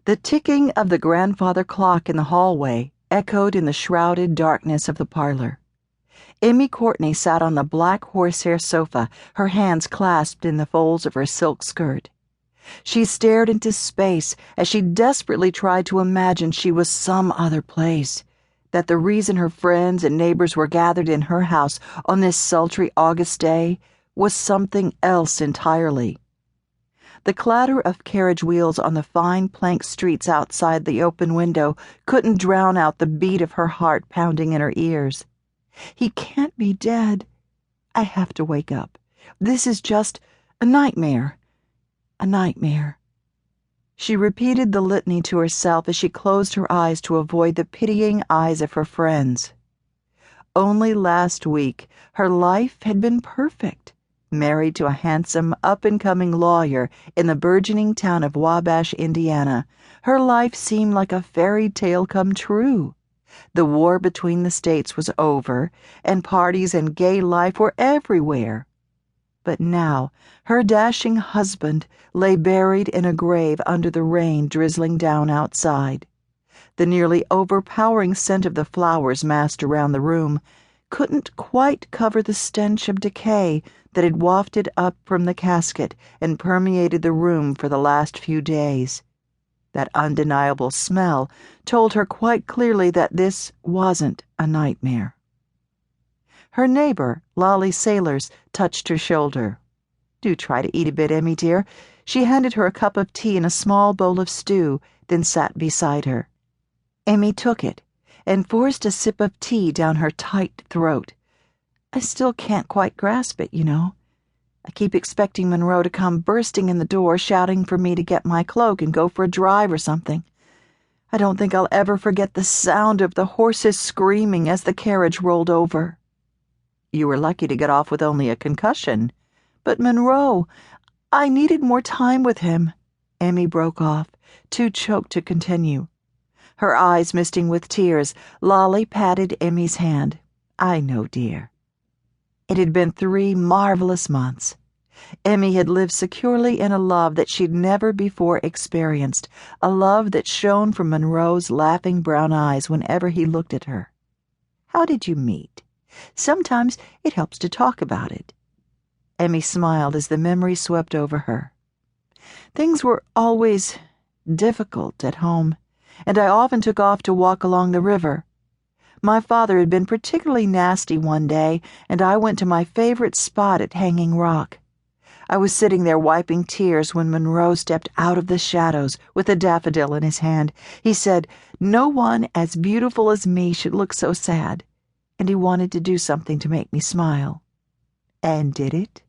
The ticking of the grandfather clock in the hallway echoed in the shrouded darkness of the parlor. Emmie Courtney sat on the black horsehair sofa, her hands clasped in the folds of her silk skirt. She stared into space as she desperately tried to imagine she was some other place, that the reason her friends and neighbors were gathered in her house on this sultry August day was something else entirely. The clatter of carriage wheels on the fine plank streets outside the open window couldn't drown out the beat of her heart pounding in her ears. He can't be dead. I have to wake up. This is just a nightmare. A nightmare. She repeated the litany to herself as she closed her eyes to avoid the pitying eyes of her friends. Only last week, her life had been perfect. Married to a handsome, up-and-coming lawyer in the burgeoning town of Wabash, Indiana, her life seemed like a fairy tale come true. The war between the states was over, and parties and gay life were everywhere. But now, her dashing husband lay buried in a grave under the rain drizzling down outside. The nearly overpowering scent of the flowers massed around the room couldn't quite cover the stench of decay that had wafted up from the casket and permeated the room for the last few days. That undeniable smell told her quite clearly that this wasn't a nightmare. Her neighbor, Lolly Sailors, touched her shoulder. "Do try to eat a bit, Emmie dear." She handed her a cup of tea and a small bowl of stew, then sat beside her. Emmie took it and forced a sip of tea down her tight throat. "I still can't quite grasp it, you know. I keep expecting Monroe to come bursting in the door, shouting for me to get my cloak and go for a drive or something. I don't think I'll ever forget the sound of the horses screaming as the carriage rolled over." "You were lucky to get off with only a concussion." "But Monroe, I needed more time with him." Emmie broke off, too choked to continue. Her eyes misting with tears, Lolly patted Emmie's hand. "I know, dear." It had been 3 marvelous months. Emmie had lived securely in a love that she'd never before experienced, a love that shone from Monroe's laughing brown eyes whenever he looked at her. "How did you meet? Sometimes it helps to talk about it." Emmie smiled as the memory swept over her. "Things were always difficult at home, and I often took off to walk along the river. My father had been particularly nasty one day, and I went to my favorite spot at Hanging Rock. I was sitting there wiping tears when Monroe stepped out of the shadows with a daffodil in his hand. He said, 'No one as beautiful as me should look so sad,' and he wanted to do something to make me smile." "And did it?"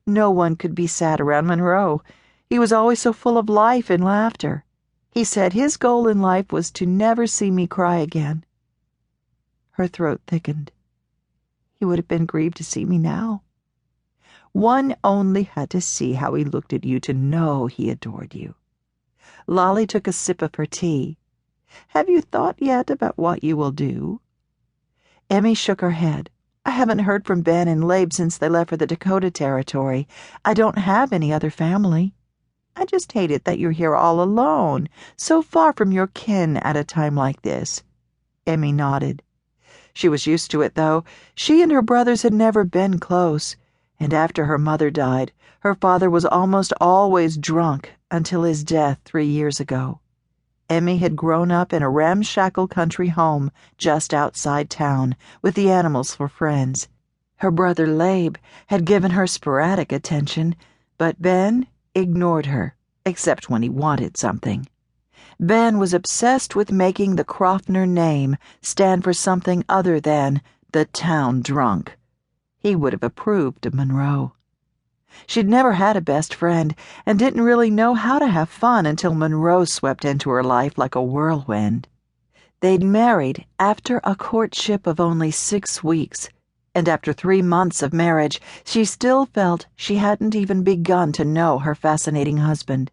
"No one could be sad around Monroe. He was always so full of life and laughter. He said his goal in life was to never see me cry again." Her throat thickened. "He would have been grieved to see me now." "One only had to see how he looked at you to know he adored you." Lolly took a sip of her tea. "Have you thought yet about what you will do?" Emmie shook her head. "I haven't heard from Ben and Labe since they left for the Dakota Territory. I don't have any other family. I just hate it that you're here all alone, so far from your kin at a time like this." Emmie nodded. She was used to it, though. She and her brothers had never been close, and after her mother died, her father was almost always drunk until his death 3 years ago. Emmie had grown up in a ramshackle country home just outside town, with the animals for friends. Her brother Labe had given her sporadic attention, but Ben ignored her, except when he wanted something. Ben was obsessed with making the Croftner name stand for something other than the town drunk. He would have approved of Monroe. She'd never had a best friend and didn't really know how to have fun until Monroe swept into her life like a whirlwind. They'd married after a courtship of only 6 weeks, and after 3 months of marriage, she still felt she hadn't even begun to know her fascinating husband.